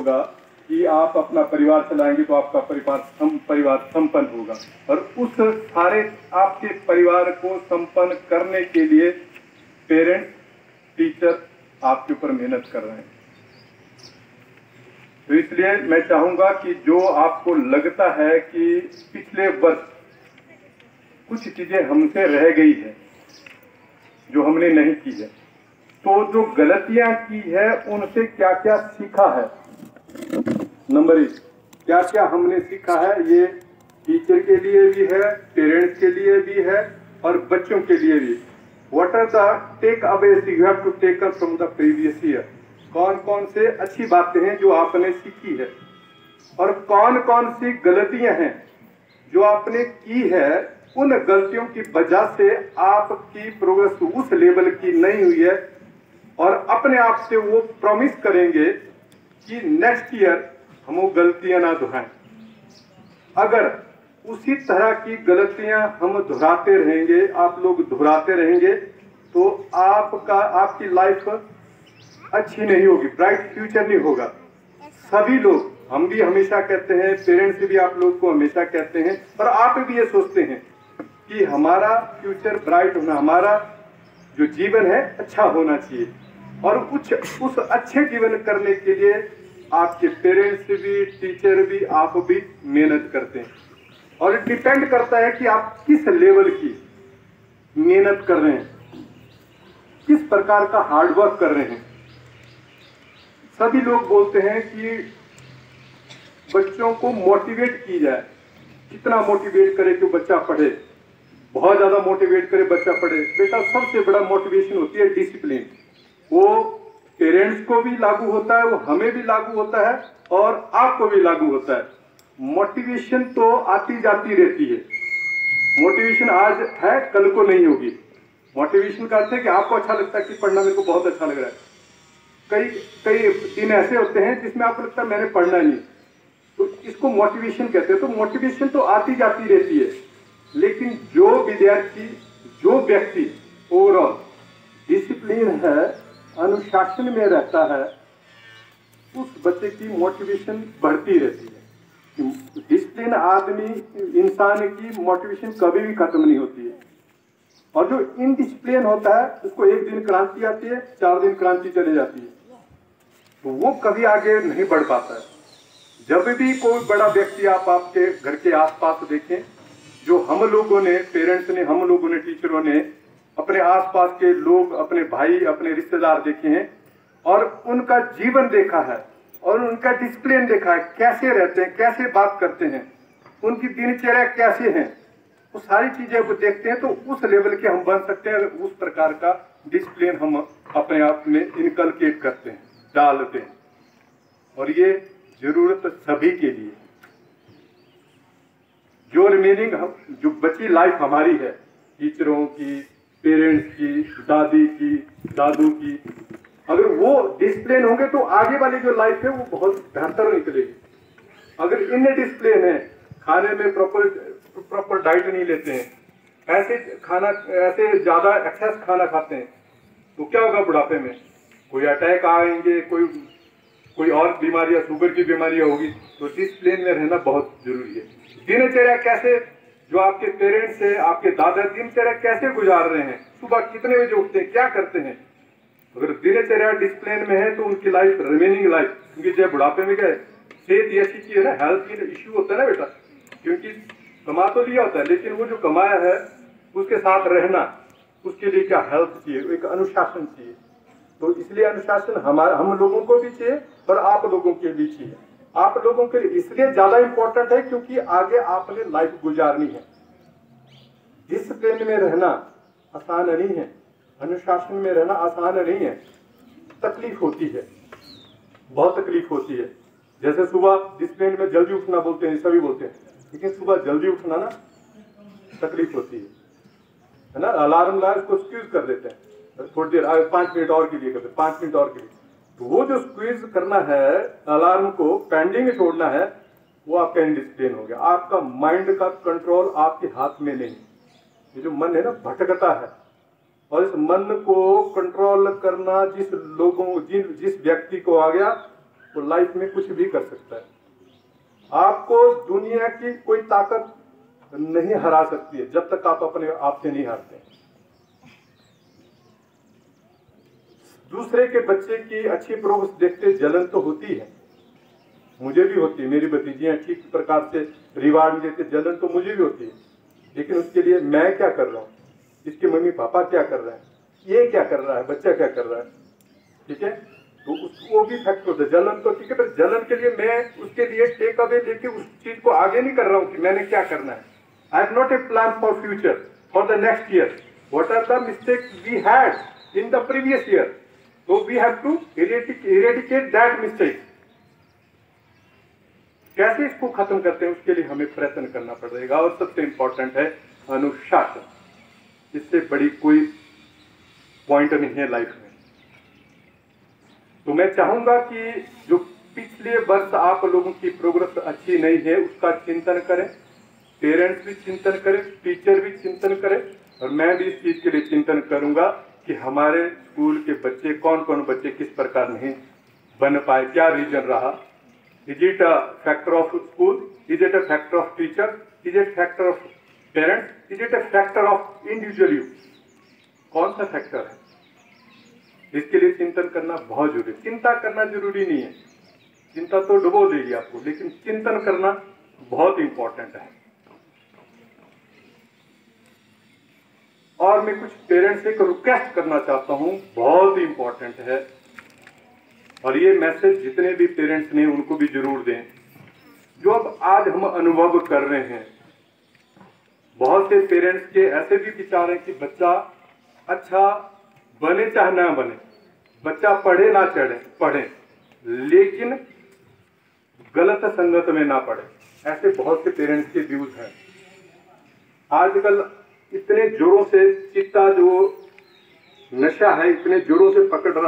होगा कि आप अपना परिवार चलाएंगे तो आपका परिवार संपन्न होगा। और उस सारे आपके परिवार को संपन्न करने के लिए पेरेंट्स, टीचर आपके ऊपर मेहनत कर रहे हैं। तो इसलिए मैं चाहूंगा कि जो आपको लगता है कि पिछले वर्ष कुछ चीजें हमसे रह गई है जो हमने नहीं की है, तो जो गलतियां की है उनसे क्या क्या सीखा है। नंबर 1, क्या क्या हमने सीखा है, ये टीचर के लिए भी है, पेरेंट्स के लिए भी है और बच्चों के लिए भी। What are the takeaways you have to take up from the previous year. कौन कौन से अच्छी बातें हैं जो आपने सीखी है और कौन कौन सी गलतियां हैं जो आपने की है। उन गलतियों की वजह से आपकी प्रोग्रेस उस लेवल की नहीं हुई है और अपने आप से वो प्रॉमिस करेंगे कि नेक्स्ट ईयर हम वो गलतियां ना दोहराएं। अगर उसी तरह की गलतियां हम दोहराते रहेंगे, आप लोग दोहराते रहेंगे, तो आपकी लाइफ अच्छी नहीं होगी, ब्राइट फ्यूचर नहीं होगा। सभी लोग, हम भी हमेशा कहते हैं, पेरेंट्स भी आप लोग को हमेशा कहते हैं और आप भी ये सोचते हैं कि हमारा फ्यूचर ब्राइट होना, हमारा जो जीवन है अच्छा होना चाहिए। और उस अच्छे जीवन करने के लिए आपके पेरेंट्स भी, टीचर भी, आप भी मेहनत करते हैं। और डिपेंड करता है कि आप किस लेवल की मेहनत कर रहे हैं, किस प्रकार का हार्डवर्क कर रहे हैं। सभी लोग बोलते हैं कि बच्चों को मोटिवेट की जाए, कितना मोटिवेट करे कि बच्चा पढ़े, बहुत ज्यादा मोटिवेट करे बच्चा पढ़े। बेटा, सबसे बड़ा मोटिवेशन होती है डिसिप्लिन। वो पेरेंट्स को भी लागू होता है, वो हमें भी लागू होता है और आपको भी लागू होता है। मोटिवेशन तो आती जाती रहती है। मोटिवेशन आज है, कल को नहीं होगी। मोटिवेशन का अर्थ है कि आपको अच्छा लगता है कि पढ़ना मेरे को बहुत अच्छा लग रहा है। कई दिन ऐसे होते हैं जिसमें आपको लगता है मैंने पढ़ना नहीं, तो इसको मोटिवेशन कहते हैं। तो मोटिवेशन तो आती जाती रहती है, लेकिन जो विद्यार्थी, जो व्यक्ति ओवरऑल डिसिप्लिन है, अनुशासन में रहता है, उस बच्चे की मोटिवेशन बढ़ती रहती है। डिसिप्लिन आदमी, इंसान की मोटिवेशन कभी भी खत्म नहीं होती है। और जो इनडिसिप्लिन होता है उसको एक दिन क्रांति आती है, 4 दिन क्रांति चली जाती है, तो वो कभी आगे नहीं बढ़ पाता है। जब भी कोई बड़ा व्यक्ति आप आपके घर के आसपास देखें, जो हम लोगों ने, पेरेंट्स ने, हम लोगों ने, टीचरों ने अपने आसपास के लोग, अपने भाई, अपने रिश्तेदार देखे हैं और उनका जीवन देखा है और उनका डिसिप्लिन देखा है, कैसे रहते हैं, कैसे बात करते हैं, उनकी दिनचर्या कैसे है, वो सारी चीजें को देखते हैं, तो उस लेवल के हम बन सकते हैं। उस प्रकार का डिसिप्लिन हम अपने आप में इनकलकेट करते हैं, डालते हैं। और ये जरूरत सभी के लिए। जो रिमेनिंग जो बची लाइफ हमारी है, टीचरों की, पेरेंट्स की, दादी की, दादू की, अगर वो डिसिप्लिन होंगे तो आगे वाली जो लाइफ है वो बहुत बेहतर निकलेगी। अगर इनने डिसिप्लिन है, खाने में प्रॉपर डाइट नहीं लेते हैं, ऐसे ज्यादा एक्सेस खाना खाते हैं, तो क्या होगा बुढ़ापे में? कोई अटैक आएंगे, कोई और बीमारियां, शुगर की बीमारियां होगी। तो डिसिप्लिन में रहना बहुत जरूरी है। दिनचर्या कैसे, जो आपके पेरेंट्स है, आपके दादा, दिनचर्या कैसे गुजार रहे हैं, सुबह कितने बजे उठते हैं, क्या करते हैं, अगर दिनचर्या डिसिप्लिन में है तो उनकी लाइफ, रिमेनिंग लाइफ, क्योंकि जब बुढ़ापे में गए, सेहत ऐसी चीज है ना, हेल्थ की इश्यू होता है ना बेटा, क्योंकि कमा तो लिया होता है, लेकिन वो जो कमाया है उसके साथ रहना, उसके लिए क्या हेल्थ चाहिए, एक अनुशासन चाहिए। तो इसलिए अनुशासन हम लोगों को भी चाहिए और आप लोगों के भी चाहिए। आप लोगों के लिए इसलिए ज्यादा इंपॉर्टेंट है क्योंकि आगे आपने लाइफ गुजारनी है। डिसिप्लिन में रहना आसान नहीं है, अनुशासन में रहना आसान नहीं है, तकलीफ होती है, बहुत तकलीफ होती है। जैसे सुबह डिसिप्लिन में जल्दी उठना बोलते हैं, सभी बोलते हैं, लेकिन सुबह जल्दी उठना ना तकलीफ होती है ना। अलार्म लगा, उसको स्क्यूज कर देते हैं, थोड़ी देर 5 मिनट और के लिए करते हैं, 5 मिनट और के लिए। तो वो जो स्क्वीज करना है, अलार्म को पेंडिंग में छोड़ना है, वो आपका इनडिसिप्लिन हो गया। आपका माइंड का कंट्रोल आपके हाथ में नहीं। ये जो मन है ना, भटकता है, और इस मन को कंट्रोल करना जिस व्यक्ति को आ गया, तो लाइफ में कुछ भी कर सकता है। आपको दुनिया की कोई ताकत नहीं हरा सकती है जब तक आप अपने आप से नहीं हारते। दूसरे के बच्चे की अच्छी प्रोग्रेस देखते जलन तो होती है, मुझे भी होती है। मेरी भतीजियां ठीक प्रकार से रिवार्ड देते, जलन तो मुझे भी होती है। लेकिन उसके लिए मैं क्या कर रहा हूँ, इसके मम्मी पापा क्या कर रहे हैं, ये क्या कर रहा है, बच्चा क्या कर रहा है, ठीक है। तो उसको भी फैक्ट होता है। जलन तो ठीक है, पर जलन के लिए मैं उसके लिए टेक अवे लेके उस चीज को आगे नहीं कर रहा हूँ कि मैंने क्या करना है। I have not a plan for future for the next year. What are the mistakes we had in the previous year, so we have to eradicate that mistake। कैसे इसको खत्म करते हैं, उसके लिए हमें प्रयत्न करना पड़ेगा। और सबसे इंपॉर्टेंट है अनुशासन। इससे बड़ी कोई पॉइंट नहीं है लाइफ में। तो मैं चाहूंगा कि जो पिछले वर्ष आप लोगों की प्रोग्रेस अच्छी नहीं है उसका चिंतन करें, पेरेंट्स भी चिंतन करें, टीचर भी चिंतन करें, और मैं भी इस चीज के लिए चिंतन करूंगा कि हमारे स्कूल के बच्चे, कौन कौन बच्चे किस प्रकार नहीं बन पाए, क्या रीजन रहा। Is it a factor of school, is it a factor of teacher, is it factor of parents, is it a factor of individual you, कौन सा फैक्टर है। इसके लिए चिंतन करना बहुत जरूरी है। चिंता करना जरूरी नहीं है, चिंता तो डुबो देगी आपको, लेकिन चिंतन करना बहुत इंपॉर्टेंट है। और मैं कुछ पेरेंट्स से एक रिक्वेस्ट करना चाहता हूं, बहुत इंपॉर्टेंट है, और ये मैसेज जितने भी पेरेंट्स ने उनको भी जरूर दें। जो अब आज हम अनुभव कर रहे हैं, बहुत से पेरेंट्स के ऐसे भी विचार हैं कि बच्चा अच्छा बने चाहे ना बने, बच्चा पढ़े ना पढ़े, लेकिन गलत संगत में ना पढ़े, ऐसे बहुत से पेरेंट्स के व्यूज हैं। आजकल इतने जोरों से चिट्टा जो नशा है, इतने जोरों से पकड़ रहा